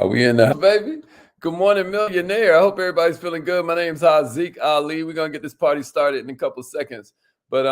Are we in the baby? Good morning, millionaire. I hope everybody's feeling good. My name's Haziq Ali. We're gonna get this party started in a couple seconds. But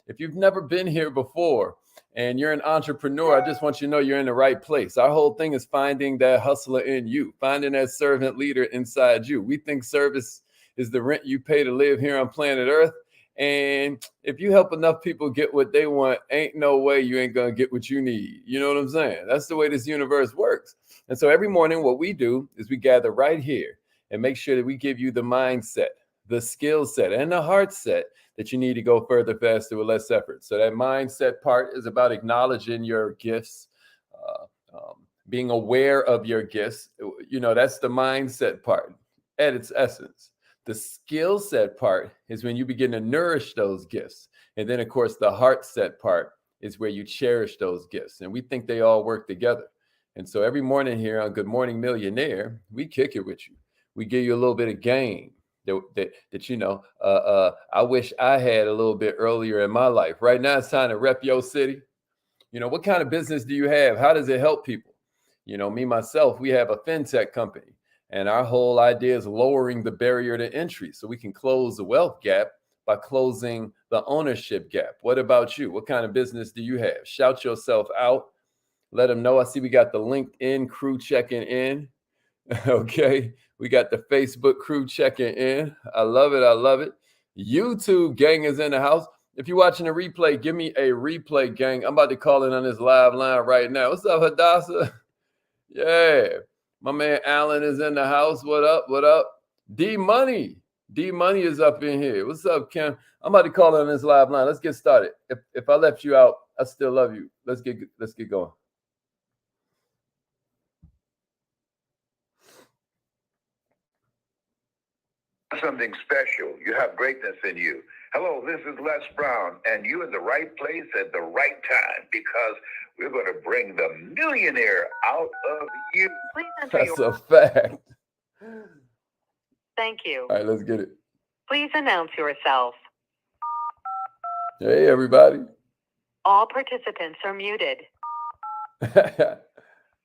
if you've never been here before and you're an entrepreneur, I just want you to know you're in the right place. Our whole thing is finding that hustler in you, finding that servant leader inside you. We think service is the rent you pay to live here on planet Earth. And if you help enough people get what they want, ain't no way you ain't gonna get what you need. You know what I'm saying? That's the way this universe works. And so every morning, what we do is we gather right here and make sure that we give you the mindset, the skill set, and the heart set that you need to go further, faster, with less effort. So that mindset part is about acknowledging your gifts, being aware of your gifts. You know, that's the mindset part at its essence. The skill set part is when you begin to nourish those gifts. And then, of course, the heart set part is where you cherish those gifts. And we think they all work together. And so every morning here on Good Morning Millionaire, we kick it with you. We give you a little bit of game that I wish I had a little bit earlier in my life. Right now, it's time to rep your city. You know, what kind of business do you have? How does it help people? You know, me, myself, we have a fintech company. And our whole idea is lowering the barrier to entry so we can close the wealth gap by closing the ownership gap. What about you? What kind of business do you have? Shout yourself out. Let them know. I see we got the LinkedIn crew checking in. Okay. We got the Facebook crew checking in. I love it. I love it. YouTube gang is in the house. If you're watching a replay, give me a replay, gang. I'm about to call in on this live line right now. What's up, Hadassah? Yeah. My man Alan is in the house. What up? What up? D Money. D Money is up in here. What's up, Ken? I'm about to call on this live line. Let's get started. If I left you out, I still love you. Let's get going. Something special. You have greatness in you. Hello, this is Les Brown, and you're in the right place at the right time because we're going to bring the millionaire out of you. Please enter That's a fact. Thank you. All right, let's get it. Please announce yourself. Hey, everybody. All participants are muted.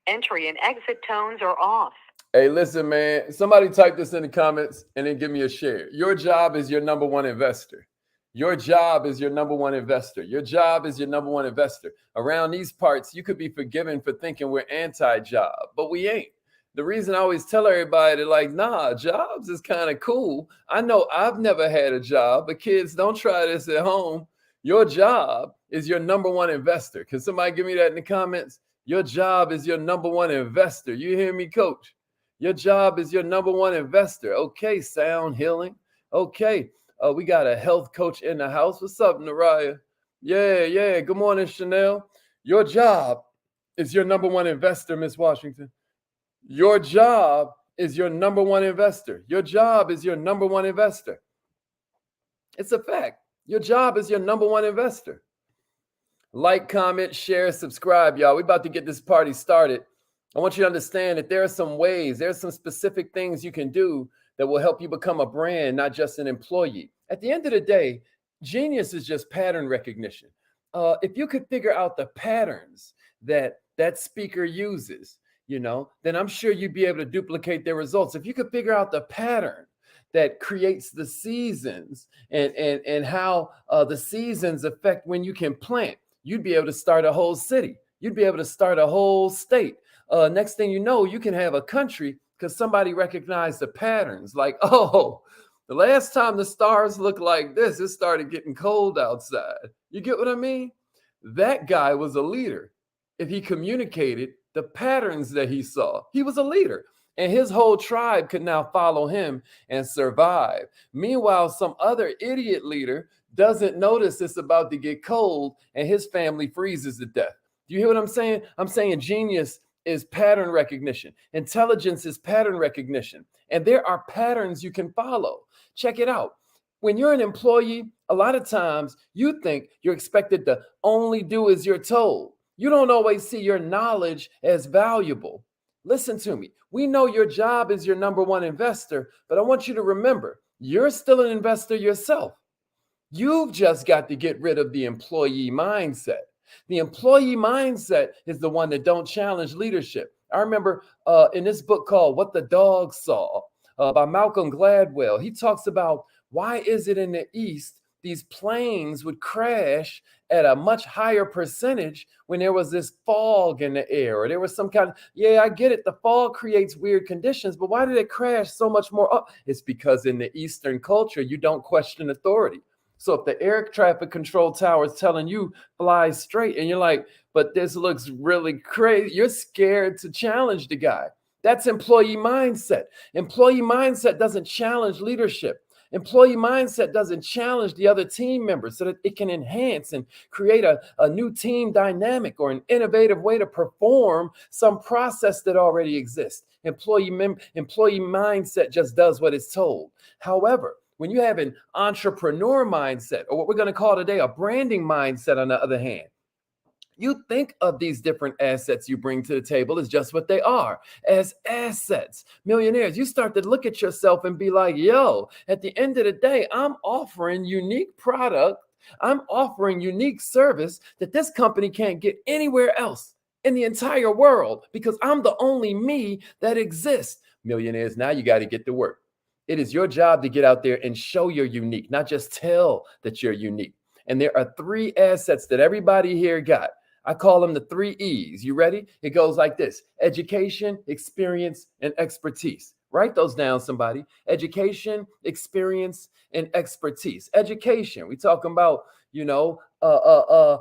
Entry and exit tones are off. Hey, listen, man, somebody type this in the comments and then give me a share. Your job is your number one investor. Your job is your number one investor. Your job is your number one investor. Around these parts, you could be forgiven for thinking we're anti-job, but we ain't. The reason I always tell everybody, like, nah, jobs is kind of cool. I know I've never had a job, but kids, don't try this at home. Your job is your number one investor. Can somebody give me that in the comments? Your job is your number one investor. You hear me, coach? Your job is your number one investor. Okay, sound healing. Okay, we got a health coach in the house. What's up, Naraya? Yeah. Good morning, Chanel. Your job is your number one investor, Miss Washington. Your job is your number one investor. Your job is your number one investor. It's a fact. Your job is your number one investor. Like, comment, share, subscribe, y'all. We're about to get this party started. I want you to understand that there are some ways, there's some specific things you can do that will help you become a brand, not just an employee. At the end of the day, genius is just pattern recognition. If you could figure out the patterns that speaker uses, then I'm sure you'd be able to duplicate their results. If you could figure out the pattern that creates the seasons and how the seasons affect when you can plant, you'd be able to start a whole city. You'd be able to start a whole state. Next thing you know, you can have a country because somebody recognized the patterns. Like, oh, the last time the stars looked like this, it started getting cold outside. You get what I mean? That guy was a leader. If he communicated the patterns that he saw, he was a leader. And his whole tribe could now follow him and survive. Meanwhile, some other idiot leader doesn't notice it's about to get cold and his family freezes to death. Do you hear what I'm saying? I'm saying genius is pattern recognition. Intelligence is pattern recognition. And there are patterns you can follow. Check it out. When you're an employee, a lot of times you think you're expected to only do as you're told. You don't always see your knowledge as valuable. Listen to me. We know your job is your number one investor, but I want you to remember, you're still an investor yourself. You've just got to get rid of the employee mindset. The employee mindset is the one that don't challenge leadership. I remember in this book called What the Dog Saw by Malcolm Gladwell, he talks about why is it in the East these planes would crash at a much higher percentage when there was this fog in the air or there was some kind of, yeah, I get it. The fog creates weird conditions, but why did it crash so much more up? It's because in the Eastern culture, you don't question authority. So if the air traffic control tower is telling you fly straight and you're like, but this looks really crazy, you're scared to challenge the guy. That's employee mindset. Employee mindset doesn't challenge leadership. Employee mindset doesn't challenge the other team members so that it can enhance and create a new team dynamic or an innovative way to perform some process that already exists. Employee mindset just does what it's told. However, when you have an entrepreneur mindset, or what we're going to call today a branding mindset, on the other hand, you think of these different assets you bring to the table as just what they are, as assets. Millionaires, you start to look at yourself and be like, yo, at the end of the day, I'm offering unique product. I'm offering unique service that this company can't get anywhere else in the entire world because I'm the only me that exists. Millionaires, now you got to get to work. It is your job to get out there and show you're unique, not just tell that you're unique. And there are 3 assets that everybody here got. I call them the 3 E's. You ready? It goes like this: education, experience, and expertise. Write those down, somebody. Education, experience, and expertise. Education, we talking about, the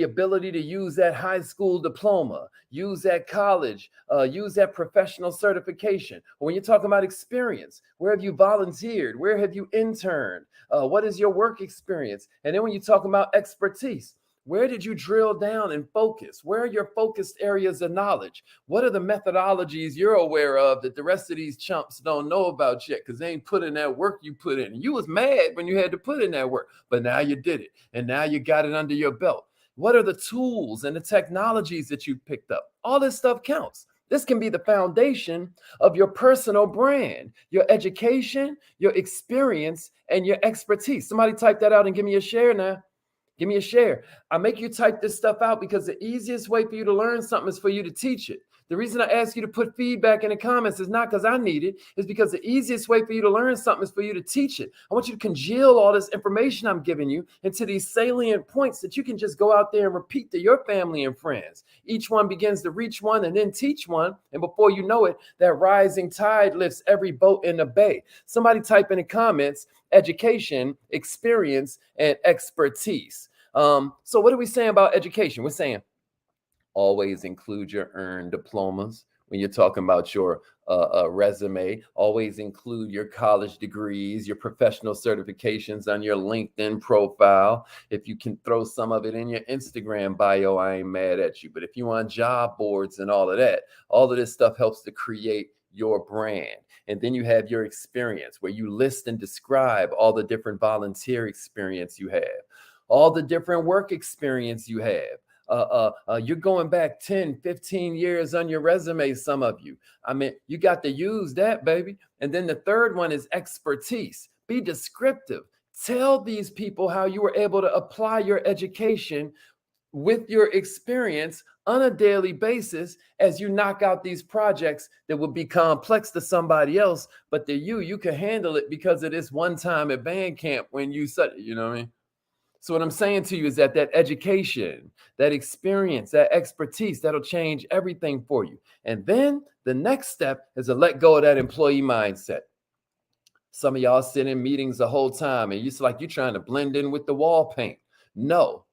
ability to use that high school diploma, use that college, use that professional certification. When you're talking about experience, where have you volunteered? Where have you interned? What is your work experience? And then when you're talking about expertise, where did you drill down and focus? Where are your focused areas of knowledge? What are the methodologies you're aware of that the rest of these chumps don't know about yet because they ain't put in that work you put in? You was mad when you had to put in that work, but now you did it, and now you got it under your belt. What are the tools and the technologies that you picked up? All this stuff counts. This can be the foundation of your personal brand, your education, your experience, and your expertise. Somebody type that out and give me a share now. Give me a share. I make you type this stuff out because the easiest way for you to learn something is for you to teach it. The reason I ask you to put feedback in the comments is not because I need it. It's because the easiest way for you to learn something is for you to teach it. I want you to congeal all this information I'm giving you into these salient points that you can just go out there and repeat to your family and friends. Each one begins to reach one and then teach one. And before you know it, that rising tide lifts every boat in the bay. Somebody type in the comments, education, experience, and expertise. So what are we saying about education? We're saying always include your earned diplomas when you're talking about your resume. Always include your college degrees, your professional certifications on your LinkedIn profile. If you can throw some of it in your Instagram bio, I ain't mad at you. But if you want job boards and all of that, all of this stuff helps to create your brand. And then you have your experience where you list and describe all the different volunteer experience you have, all the different work experience you have. You're going back 10, 15 years on your resume, some of you. I mean, you got to use that, baby. And then the third one is expertise. Be descriptive. Tell these people how you were able to apply your education with your experience on a daily basis as you knock out these projects that would be complex to somebody else, but to you can handle it because of this one time at band camp when you said, you know what I mean? So what I'm saying to you is that education, that experience, that expertise, that'll change everything for you. And then the next step is to let go of that employee mindset. Some of y'all sit in meetings the whole time and it's like you're trying to blend in with the wall paint. No,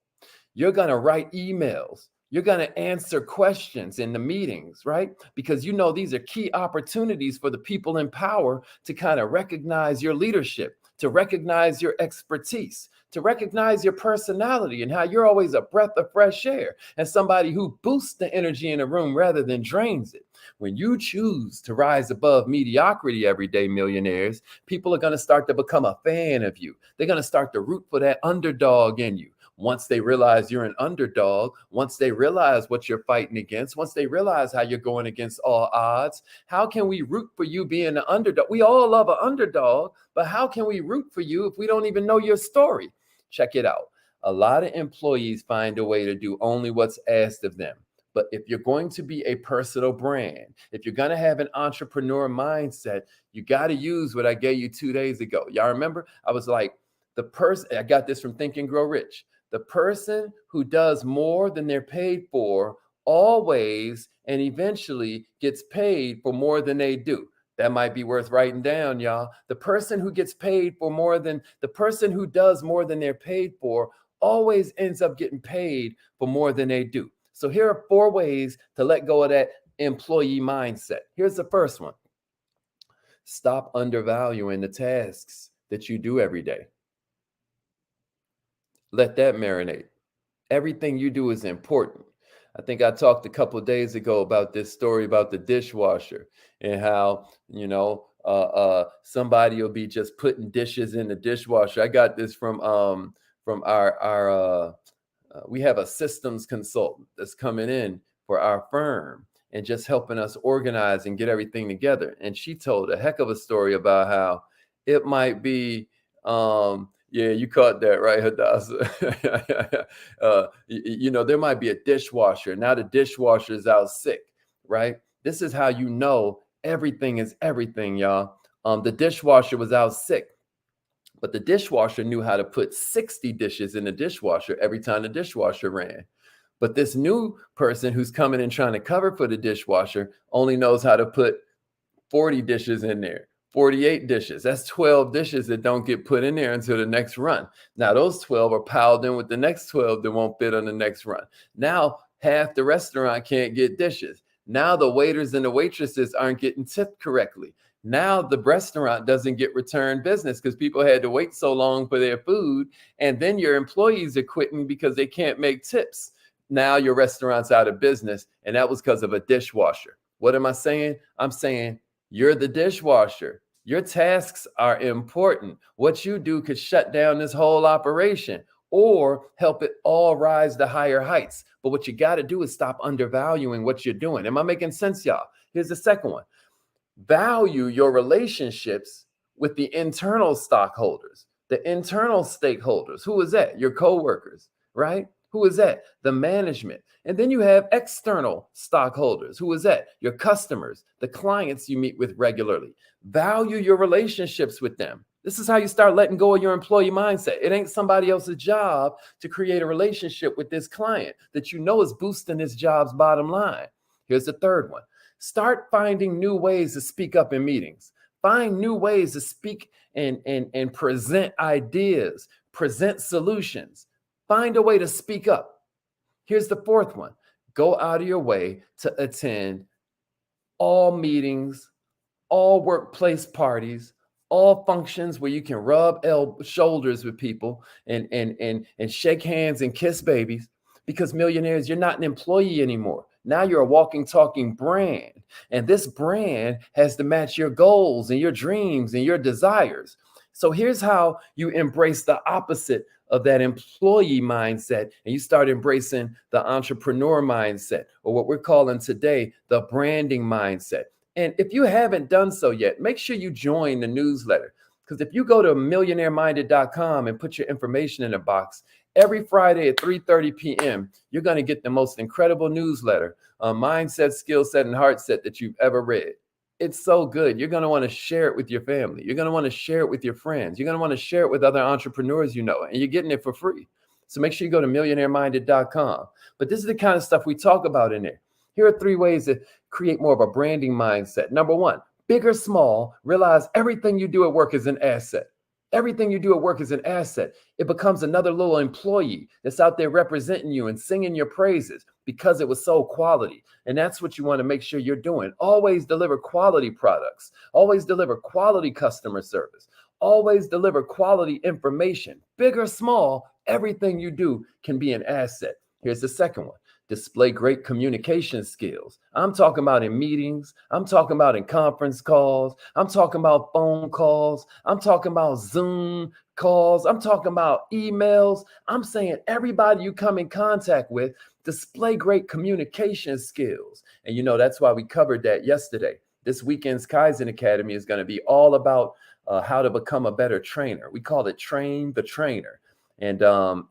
you're going to write emails. You're going to answer questions in the meetings, right? Because you know these are key opportunities for the people in power to kind of recognize your leadership, to recognize your expertise, to recognize your personality and how you're always a breath of fresh air and somebody who boosts the energy in a room rather than drains it. When you choose to rise above mediocrity every day, millionaires, people are going to start to become a fan of you. They're going to start to root for that underdog in you. Once they realize you're an underdog, once they realize what you're fighting against, once they realize how you're going against all odds, how can we root for you being an underdog? We all love an underdog, but how can we root for you if we don't even know your story? Check it out. A lot of employees find a way to do only what's asked of them, But if you're going to be a personal brand, if you're going to have an entrepreneur mindset, you got to use what I gave you 2 days ago. Y'all remember? I was like, I got this from Think and Grow Rich. The person who does more than they're paid for always and eventually gets paid for more than they do. That might be worth writing down, y'all. The person who does more than they're paid for always ends up getting paid for more than they do. So here are 4 ways to let go of that employee mindset. Here's the first one. Stop undervaluing the tasks that you do every day. Let that marinate. Everything you do is important. I think I talked a couple of days ago about this story about the dishwasher and how, somebody will be just putting dishes in the dishwasher. I got this from our we have a systems consultant that's coming in for our firm and just helping us organize and get everything together. And she told a heck of a story about how it might be, yeah, you caught that, right, Hadassah? There might be a dishwasher. Now the dishwasher is out sick, right? This is how you know everything is everything, y'all. The dishwasher was out sick, but the dishwasher knew how to put 60 dishes in the dishwasher every time the dishwasher ran. But this new person who's coming and trying to cover for the dishwasher only knows how to put 40 dishes in there. 48 dishes. That's 12 dishes that don't get put in there until the next run. Now those 12 are piled in with the next 12 that won't fit on the next run. Now half the restaurant can't get dishes. Now the waiters and the waitresses aren't getting tipped correctly. Now the restaurant doesn't get return business because people had to wait so long for their food. And then your employees are quitting because they can't make tips. Now your restaurant's out of business. And that was because of a dishwasher. What am I saying? I'm saying you're the dishwasher. Your tasks are important. What you do could shut down this whole operation or help it all rise to higher heights. But what you got to do is stop undervaluing what you're doing. Am I making sense, y'all? Here's the second one. Value your relationships with the internal stockholders, the internal stakeholders. Who is that? Your coworkers, right? Who is that? The management. And then you have external stockholders. Who is that? Your customers, the clients you meet with regularly. Value your relationships with them. This is how you start letting go of your employee mindset. It ain't somebody else's job to create a relationship with this client that you know is boosting this job's bottom line. Here's the third one. Start finding new ways to speak up in meetings. Find new ways to speak and present ideas, present solutions. Find a way to speak up. Here's the fourth one. Go out of your way to attend all meetings, all workplace parties, all functions where you can rub shoulders with people and shake hands and kiss babies. Because millionaires, you're not an employee anymore. Now you're a walking, talking brand. And this brand has to match your goals and your dreams and your desires. So here's how you embrace the opposite of that employee mindset. And you start embracing the entrepreneur mindset, or what we're calling today, the branding mindset. And if you haven't done so yet, make sure you join the newsletter. Because if you go to millionaireminded.com and put your information in a box, every Friday at 3:30 p.m., you're going to get the most incredible newsletter on mindset, skill set, and heart set that you've ever read. It's so good. You're going to want to share it with your family. You're going to want to share it with your friends. You're going to want to share it with other entrepreneurs you know, and you're getting it for free. So make sure you go to millionaireminded.com. But this is the kind of stuff we talk about in there. Here are 3 ways to create more of a branding mindset. Number 1, big or small, realize everything you do at work is an asset. Everything you do at work is an asset. It becomes another little employee that's out there representing you and singing your praises because it was so quality. And that's what you want to make sure you're doing. Always deliver quality products. Always deliver quality customer service. Always deliver quality information. Big or small, everything you do can be an asset. Here's the second one. Display great communication skills. I'm talking about in meetings. I'm talking about in conference calls. I'm talking about phone calls. I'm talking about Zoom calls. I'm talking about emails. I'm saying everybody you come in contact with, display great communication skills. And you know, that's why we covered that yesterday. This weekend's Kaizen Academy is going to be all about how to become a better trainer. We call it Train the Trainer. And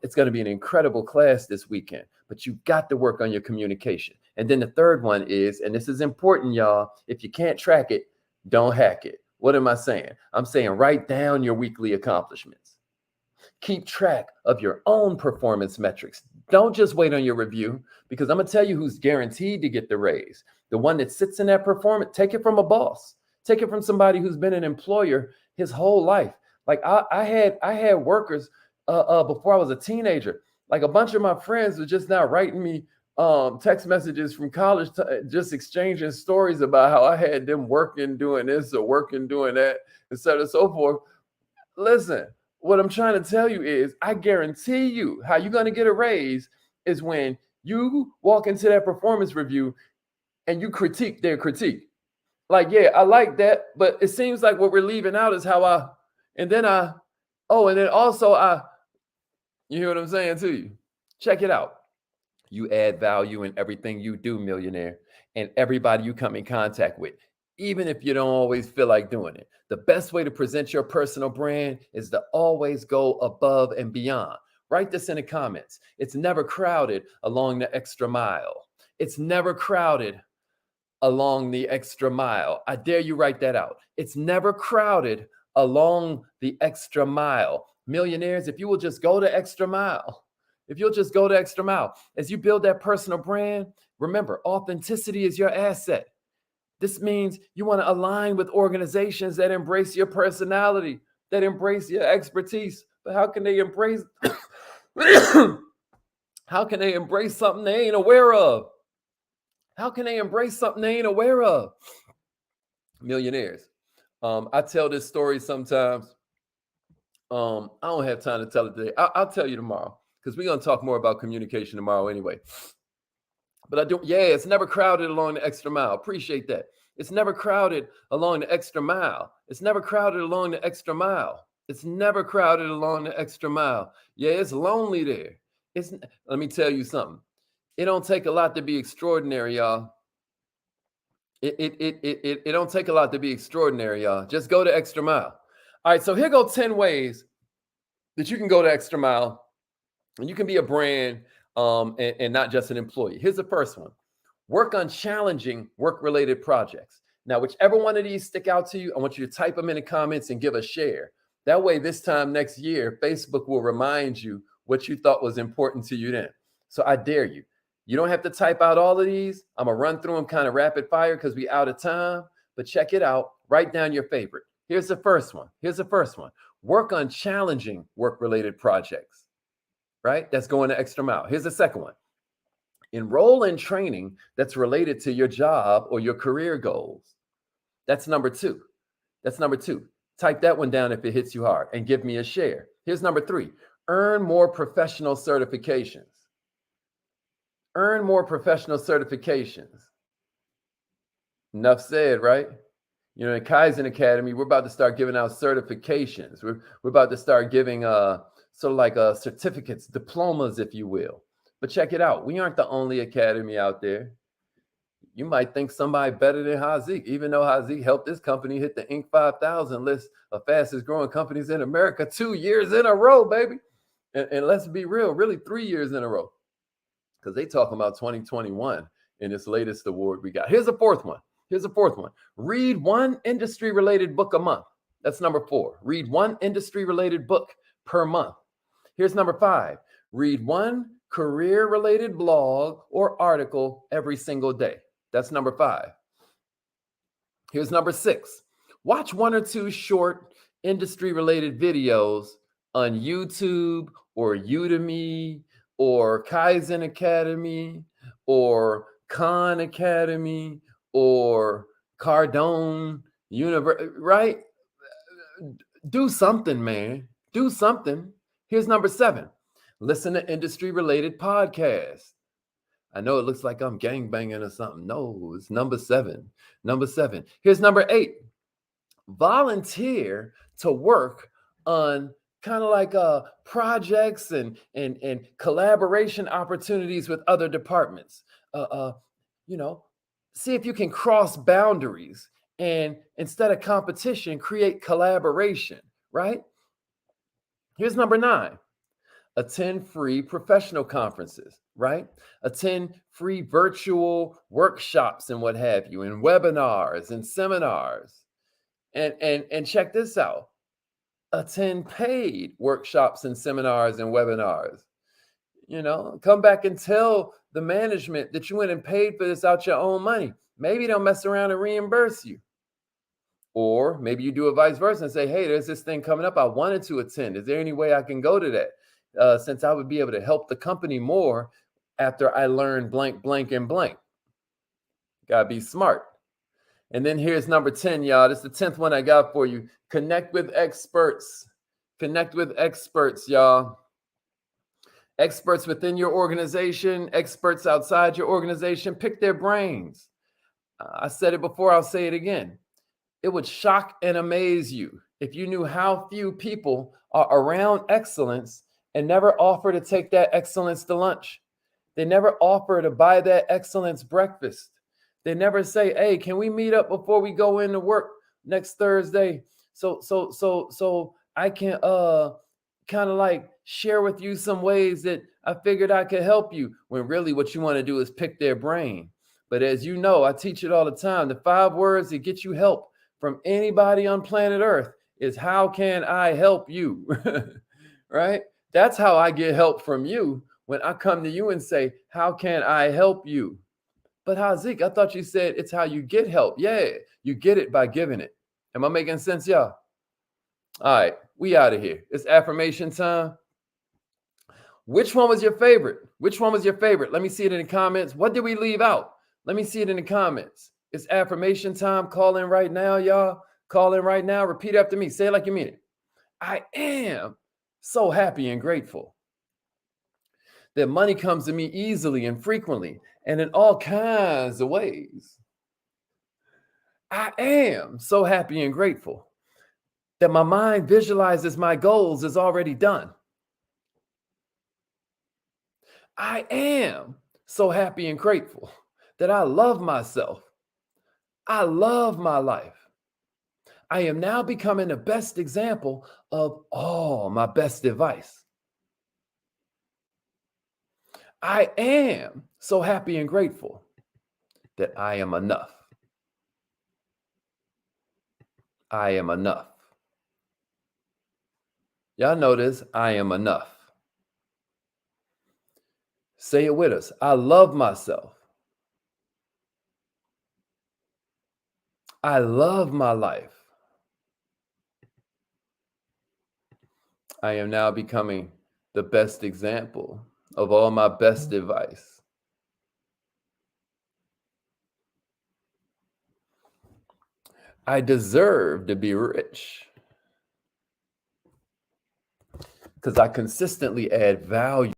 it's going to be an incredible class this weekend, but you've got to work on your communication. And then the third one is, and this is important, y'all, if you can't track it, don't hack it. What am I saying? I'm saying write down your weekly accomplishments. Keep track of your own performance metrics. Don't just wait on your review, because I'm going to tell you who's guaranteed to get the raise. The one that sits in that performance, take it from a boss. Take it from somebody who's been an employer his whole life. Like I had workers before I was a teenager. Like a bunch of my friends were just now writing me text messages from college, just exchanging stories about how I had them working doing this or working doing that, et cetera, so forth. Listen, what I'm trying to tell you is, I guarantee you how you're going to get a raise is when you walk into that performance review and you critique their critique. Like, yeah, I like that, but it seems like what we're leaving out is how you hear what I'm saying to you? Check it out. You add value in everything you do, millionaire, and everybody you come in contact with, even if you don't always feel like doing it. The best way to present your personal brand is to always go above and beyond. Write this in the comments. It's never crowded along the extra mile. It's never crowded along the extra mile. I dare you write that out. It's never crowded along the extra mile. Millionaires, if you will just go the extra mile, as you build that personal brand, remember, authenticity is your asset. This means you want to align with organizations that embrace your personality, that embrace your expertise. But how can they embrace something they ain't aware of? How can they embrace something they ain't aware of? Millionaires. I tell this story sometimes. I don't have time to tell it today. I'll tell you tomorrow, because we're going to talk more about communication tomorrow anyway. But it's never crowded along the extra mile. Appreciate that. It's never crowded along the extra mile. It's never crowded along the extra mile. It's never crowded along the extra mile. Yeah, it's lonely there. Let me tell you something. It don't take a lot to be extraordinary, y'all. It don't take a lot to be extraordinary, y'all. Just go the extra mile. All right, so here go 10 ways that you can go the extra mile and you can be a brand and not just an employee. Here's the first one. Work on challenging work-related projects. Now, whichever one of these stick out to you, I want you to type them in the comments and give a share. That way, this time next year, Facebook will remind you what you thought was important to you then. So I dare you. You don't have to type out all of these. I'm going to run through them kind of rapid fire because we're out of time. But check it out. Write down your favorite. Here's the first one. Work on challenging work-related projects. Right? That's going the extra mile. Here's the second one. Enroll in training that's related to your job or your career goals. That's number two. Type that one down if it hits you hard and give me a share. Here's number 3. Earn more professional certifications. Enough said, right? You know, in Kaizen Academy, we're about to start giving out certifications. We're about to start giving sort of like certificates, diplomas, if you will. But check it out. We aren't the only academy out there. You might think somebody better than Haziq, even though Haziq helped this company hit the Inc. 5000 list of fastest growing companies in America 2 years in a row, baby. And let's be real, really 3 years in a row, because they talking about 2021 in this latest award we got. Here's a fourth one. Read one industry-related book a month. That's number 4. Read one industry-related book per month. Here's number 5. Read one career-related blog or article every single day. That's number 5. Here's number 6. Watch 1 or 2 short industry-related videos on YouTube or Udemy or Kaizen Academy or Khan Academy or Cardone University, right? Do something, man. Do something. Here's number 7. Listen to industry-related podcasts. I know it looks like I'm gangbanging or something. No, it's number 7. Here's number 8. Volunteer to work on kind of like projects and collaboration opportunities with other departments. See if you can cross boundaries and instead of competition, create collaboration, right? Here's number 9. Attend free professional conferences, right? Attend free virtual workshops and what have you, and webinars and seminars. And check this out. Attend paid workshops and seminars and webinars. Come back and tell the management that you went and paid for this out your own money. Maybe they'll mess around and reimburse you. Or maybe you do a vice versa and say, hey, there's this thing coming up. I wanted to attend. Is there any way I can go to that? Since I would be able to help the company more after I learn blank, blank, and blank. Gotta be smart. And then here's number 10, y'all. This is the 10th one I got for you. Connect with experts. Connect with experts, y'all. Experts within your organization, experts outside your organization. Pick their brains. I said it before, I'll say it again. It would shock and amaze you if you knew how few people are around excellence and never offer to take that excellence to lunch. They never offer to buy that excellence breakfast. They never say, hey, can we meet up before we go into work next Thursday? So I can kind of like share with you some ways that I figured I could help you, when really what you want to do is pick their brain. But as you know, I teach it all the time. The 5 words that get you help from anybody on planet Earth is, how can I help you? Right? That's how I get help from you, when I come to you and say, how can I help you? But Hazik, I thought you said it's how you get help. Yeah, you get it by giving it. Am I making sense, y'all? All right, we out of here. It's affirmation time. Which one was your favorite? Which one was your favorite? Let me see it in the comments. What did we leave out? Let me see it in the comments. It's affirmation time. Call in right now, y'all. Call in right now. Repeat after me. Say it like you mean it. I am so happy and grateful that money comes to me easily and frequently and in all kinds of ways. I am so happy and grateful that my mind visualizes my goals as already done. I am so happy and grateful that I love myself. I love my life. I am now becoming the best example of all my best advice. I am so happy and grateful that I am enough. I am enough. Y'all know this. I am enough. Say it with us. I love myself. I love my life. I am now becoming the best example of all my best advice. I deserve to be rich because I consistently add value